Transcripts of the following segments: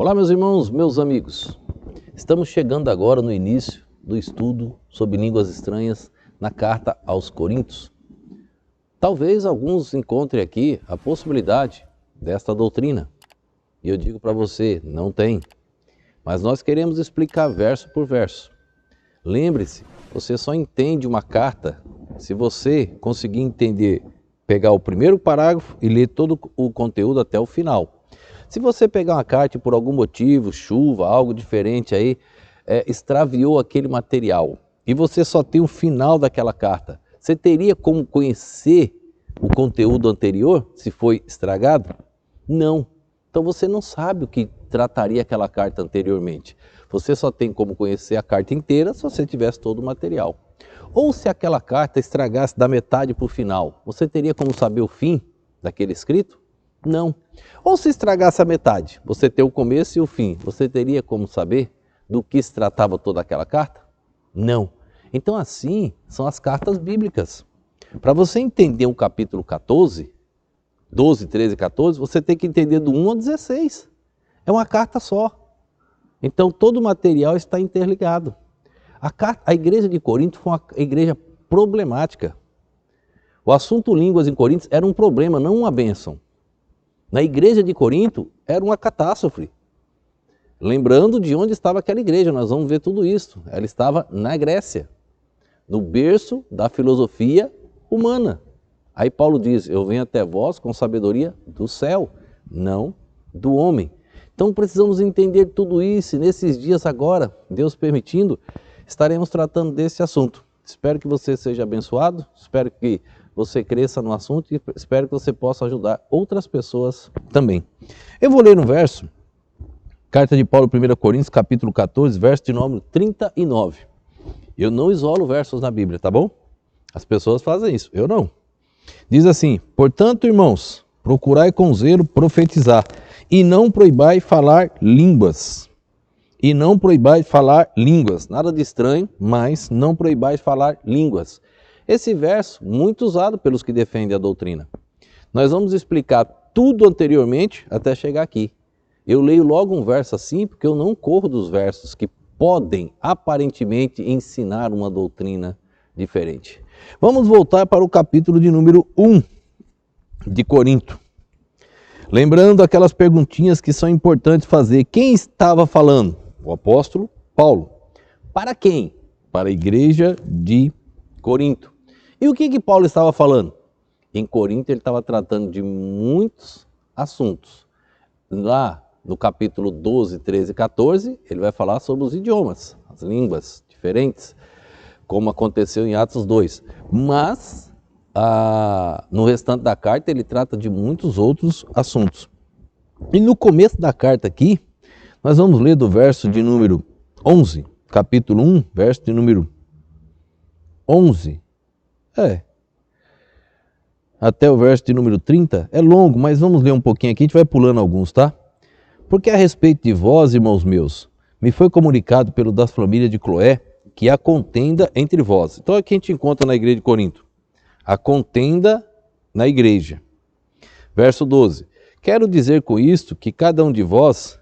Olá, meus irmãos, meus amigos. Estamos chegando agora no início do estudo sobre línguas estranhas na carta aos Coríntios. Talvez alguns encontrem aqui a possibilidade desta doutrina. E eu digo para você, não tem. Mas nós queremos explicar verso por verso. Lembre-se, você só entende uma carta se você conseguir entender, pegar o primeiro parágrafo e ler todo o conteúdo até o final. Se você pegar uma carta e por algum motivo, chuva, algo diferente aí, extraviou aquele material e você só tem o final daquela carta, você teria como conhecer o conteúdo anterior se foi estragado? Não. Então você não sabe o que trataria aquela carta anteriormente. Você só tem como conhecer a carta inteira se você tivesse todo o material. Ou se aquela carta estragasse da metade para o final, você teria como saber o fim daquele escrito? Não. Ou se estragasse a metade, você ter o começo e o fim, você teria como saber do que se tratava toda aquela carta? Não. Então assim são as cartas bíblicas. Para você entender o capítulo 14, 12, 13 e 14, você tem que entender do 1 ao 16. É uma carta só. Então todo o material está interligado. A igreja de Corinto foi uma igreja problemática. O assunto línguas em Corinto era um problema, não uma bênção. Na igreja de Corinto era uma catástrofe. Lembrando de onde estava aquela igreja, nós vamos ver tudo isso. Ela estava na Grécia, no berço da filosofia humana. Aí Paulo diz, eu venho até vós com sabedoria do céu, não do homem. Então precisamos entender tudo isso e nesses dias agora, Deus permitindo, estaremos tratando desse assunto. Espero que você seja abençoado, espero que você cresça no assunto e espero que você possa ajudar outras pessoas também. Eu vou ler no verso, carta de Paulo, 1 Coríntios, capítulo 14, verso de número 39. Eu não isolo versos na Bíblia, tá bom? As pessoas fazem isso, eu não. Diz assim, portanto, irmãos, procurai com zelo profetizar, e não proibai falar línguas. E não proibai falar línguas. Nada de estranho, mas não proibai falar línguas. Esse verso, muito usado pelos que defendem a doutrina. Nós vamos explicar tudo anteriormente até chegar aqui. Eu leio logo um verso assim, porque eu não corro dos versos que podem, aparentemente, ensinar uma doutrina diferente. Vamos voltar para o capítulo de número 1 de Corinto. Lembrando aquelas perguntinhas que são importantes fazer. Quem estava falando? O apóstolo Paulo. Para quem? Para a igreja de Corinto. E o que Paulo estava falando? Em Corinto ele estava tratando de muitos assuntos. Lá no capítulo 12, 13 e 14, ele vai falar sobre os idiomas, as línguas diferentes, como aconteceu em Atos 2. Mas no restante da carta ele trata de muitos outros assuntos. E no começo da carta aqui, nós vamos ler do verso de número 11, capítulo 1, verso de número 11. Até o verso de número 30. É longo, mas vamos ler um pouquinho aqui, a gente vai pulando alguns, tá? Porque a respeito de vós, irmãos meus, me foi comunicado pelo das famílias de Cloé que há contenda entre vós. Então aqui a gente encontra na igreja de Corinto. A contenda na igreja. Verso 12. Quero dizer com isto que cada um de vós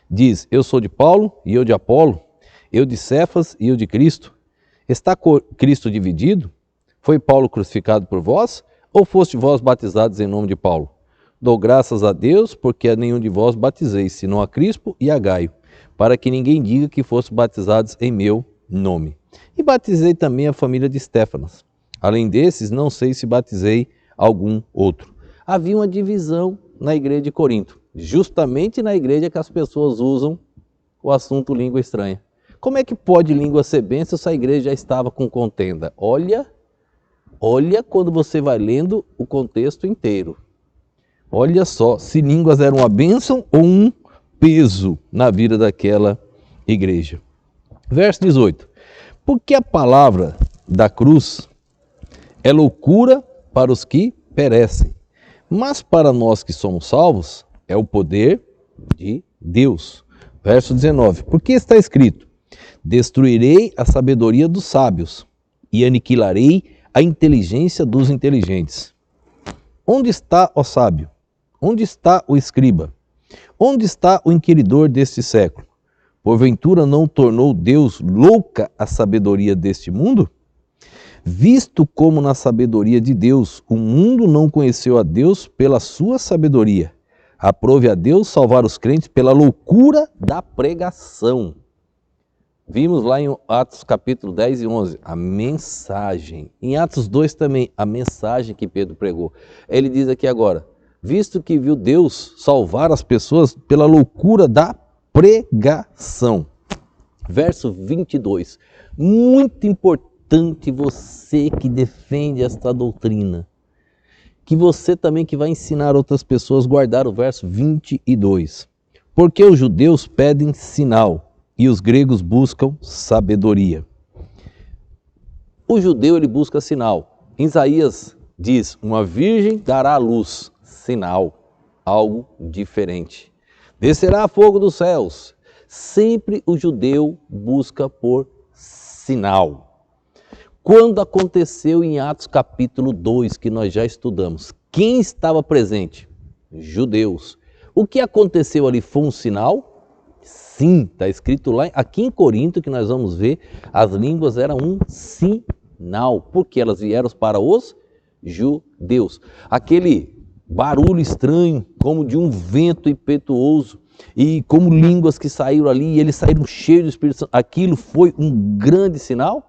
diz, eu sou de Paulo e eu de Apolo, eu de Cefas e eu de Cristo. Está Cristo dividido? Foi Paulo crucificado por vós? Ou foste vós batizados em nome de Paulo? Dou graças a Deus, porque a nenhum de vós batizei, senão a Crispo e a Gaio, para que ninguém diga que foste batizados em meu nome. E batizei também a família de Estéfanas. Além desses, não sei se batizei algum outro. Havia uma divisão na igreja de Corinto, justamente na igreja que as pessoas usam o assunto língua estranha. Como é que pode língua ser bênção se a igreja já estava com contenda? Olha quando você vai lendo o contexto inteiro. Olha só, se línguas eram uma bênção ou um peso na vida daquela igreja. Verso 18. Porque a palavra da cruz é loucura para os que perecem, mas para nós que somos salvos é o poder de Deus. Verso 19. Porque está escrito, destruirei a sabedoria dos sábios e aniquilarei a inteligência dos inteligentes. Onde está o sábio? Onde está o escriba? Onde está o inquiridor deste século? Porventura não tornou Deus louca a sabedoria deste mundo? Visto como na sabedoria de Deus o mundo não conheceu a Deus pela sua sabedoria, aprove a Deus salvar os crentes pela loucura da pregação. Vimos lá em Atos capítulo 10 e 11, a mensagem. Em Atos 2 também, a mensagem que Pedro pregou. Ele diz aqui agora, visto que viu Deus salvar as pessoas pela loucura da pregação. Verso 22, muito importante você que defende esta doutrina, que você também que vai ensinar outras pessoas a guardar o verso 22. Porque os judeus pedem sinal e os gregos buscam sabedoria. O judeu ele busca sinal. Em Isaías diz, uma virgem dará à luz, sinal, algo diferente. Descerá fogo dos céus. Sempre o judeu busca por sinal. Quando aconteceu em Atos capítulo 2, que nós já estudamos, quem estava presente? Judeus. O que aconteceu ali foi um sinal? Sim, está escrito lá, aqui em Corinto, que nós vamos ver, as línguas eram um sinal, porque elas vieram para os judeus. Aquele barulho estranho, como de um vento impetuoso, e como línguas que saíram ali, e eles saíram cheios do Espírito Santo. Aquilo foi um grande sinal?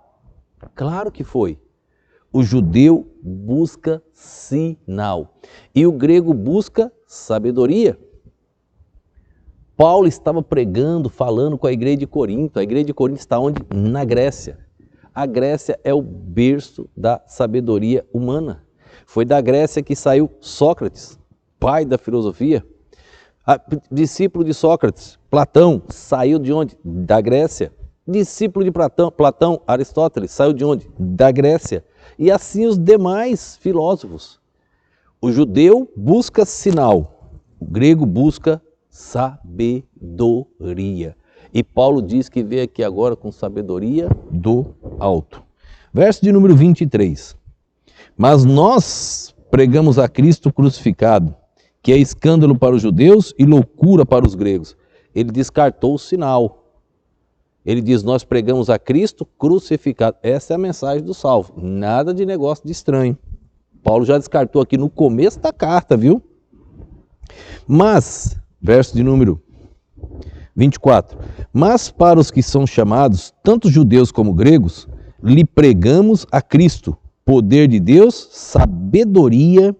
Claro que foi. O judeu busca sinal, e o grego busca sabedoria. Paulo estava pregando, falando com a igreja de Corinto. A igreja de Corinto está onde? Na Grécia. A Grécia é o berço da sabedoria humana. Foi da Grécia que saiu Sócrates, pai da filosofia. Discípulo de Sócrates, Platão, saiu de onde? Da Grécia. Discípulo de Platão, Aristóteles, saiu de onde? Da Grécia. E assim os demais filósofos. O judeu busca sinal, o grego busca sabedoria. E Paulo diz que veio aqui agora com sabedoria do alto. Verso de número 23. Mas nós pregamos a Cristo crucificado, que é escândalo para os judeus e loucura para os gregos. Ele descartou o sinal. Ele diz, nós pregamos a Cristo crucificado. Essa é a mensagem do salvo. Nada de negócio de estranho. Paulo já descartou aqui no começo da carta, viu? Mas, verso de número 24. Mas para os que são chamados, tanto judeus como gregos, lhe pregamos a Cristo, poder de Deus, sabedoria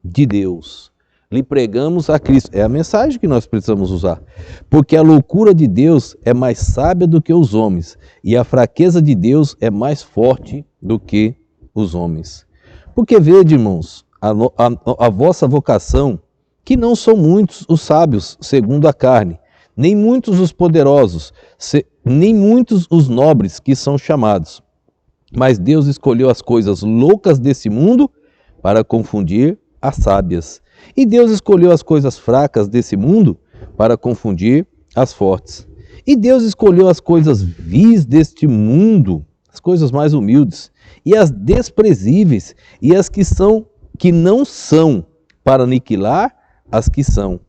de Deus. Lhe pregamos a Cristo. É a mensagem que nós precisamos usar. Porque a loucura de Deus é mais sábia do que os homens, e a fraqueza de Deus é mais forte do que os homens. Porque vede, irmãos, a vossa vocação, que não são muitos os sábios, segundo a carne, nem muitos os poderosos, nem muitos os nobres que são chamados. Mas Deus escolheu as coisas loucas desse mundo para confundir as sábias. E Deus escolheu as coisas fracas desse mundo para confundir as fortes. E Deus escolheu as coisas vis deste mundo, as coisas mais humildes, e as desprezíveis, e as que não são, para aniquilar as que são,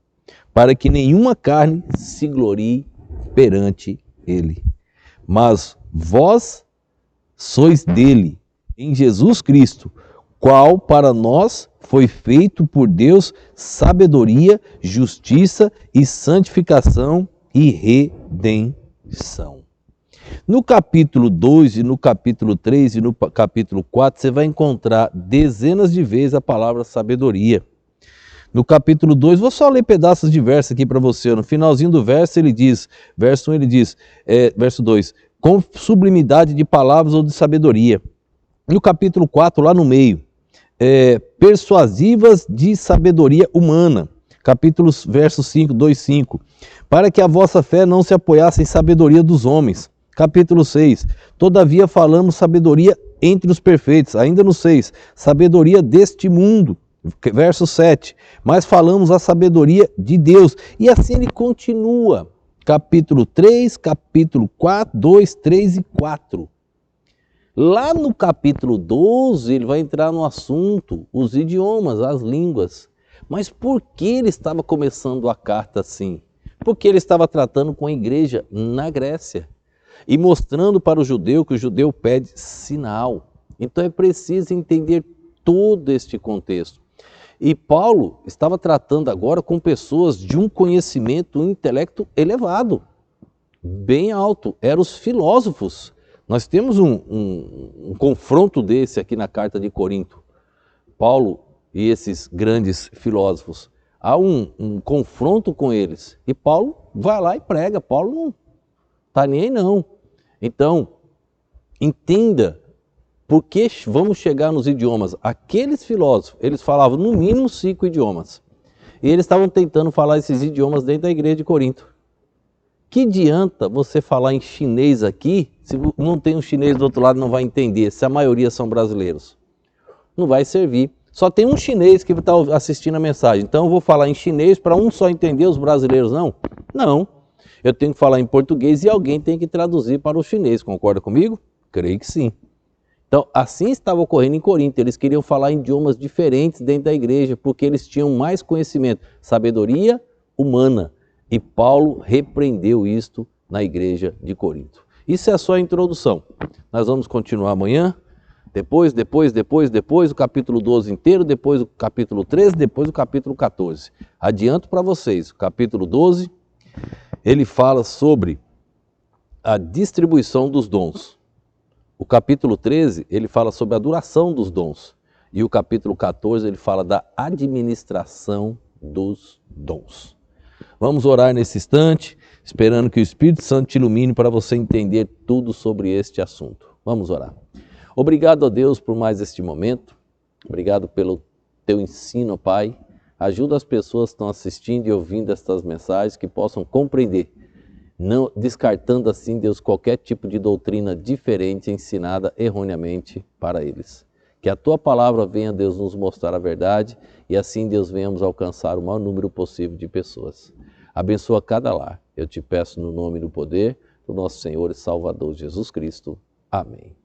para que nenhuma carne se glorie perante ele. Mas vós sois dele, em Jesus Cristo, qual para nós foi feito por Deus sabedoria, justiça e santificação e redenção. No capítulo 2 e no capítulo 3 e no capítulo 4, você vai encontrar dezenas de vezes a palavra sabedoria. No capítulo 2, vou só ler pedaços de verso aqui para você. No finalzinho do verso ele diz, verso 1 ele diz, verso 2, com sublimidade de palavras ou de sabedoria. No capítulo 4, lá no meio, persuasivas de sabedoria humana. Verso 5, 2, 5. Para que a vossa fé não se apoiasse em sabedoria dos homens. Capítulo 6. Todavia falamos sabedoria entre os perfeitos. Ainda no 6. Sabedoria deste mundo. Verso 7. Mas falamos a sabedoria de Deus. E assim ele continua. Capítulo 3, capítulo 4, 2, 3 e 4. Lá no capítulo 12, ele vai entrar no assunto, os idiomas, as línguas. Mas por que ele estava começando a carta assim? Porque ele estava tratando com a igreja na Grécia e mostrando para o judeu que o judeu pede sinal. Então é preciso entender todo este contexto. E Paulo estava tratando agora com pessoas de um conhecimento, um intelecto elevado, bem alto. Eram os filósofos. Nós temos um confronto desse aqui na carta de Corinto. Paulo e esses grandes filósofos. Há um confronto com eles. E Paulo vai lá e prega. Paulo não está nem aí não. Então, entenda por que vamos chegar nos idiomas. Aqueles filósofos, eles falavam no mínimo 5 idiomas. E eles estavam tentando falar esses idiomas dentro da igreja de Corinto. Que adianta você falar em chinês aqui, se não tem um chinês do outro lado não vai entender, se a maioria são brasileiros? Não vai servir. Só tem um chinês que está assistindo a mensagem. Então eu vou falar em chinês para um só entender, os brasileiros não? Não. Eu tenho que falar em português e alguém tem que traduzir para o chinês. Concorda comigo? Creio que sim. Então, assim estava ocorrendo em Corinto. Eles queriam falar em idiomas diferentes dentro da igreja, porque eles tinham mais conhecimento, sabedoria humana. E Paulo repreendeu isto na igreja de Corinto. Isso é só a introdução. Nós vamos continuar amanhã. Depois, o capítulo 12 inteiro, depois o capítulo 13, depois o capítulo 14. Adianto para vocês, o capítulo 12, ele fala sobre a distribuição dos dons. O capítulo 13, ele fala sobre a duração dos dons. E o capítulo 14, ele fala da administração dos dons. Vamos orar nesse instante, esperando que o Espírito Santo te ilumine para você entender tudo sobre este assunto. Vamos orar. Obrigado a Deus por mais este momento. Obrigado pelo teu ensino, Pai. Ajuda as pessoas que estão assistindo e ouvindo estas mensagens que possam compreender, não descartando assim, Deus, qualquer tipo de doutrina diferente ensinada erroneamente para eles. Que a tua palavra venha, Deus, nos mostrar a verdade e assim, Deus, venhamos alcançar o maior número possível de pessoas. Abençoa cada lar. Eu te peço no nome e no poder do nosso Senhor e Salvador Jesus Cristo. Amém.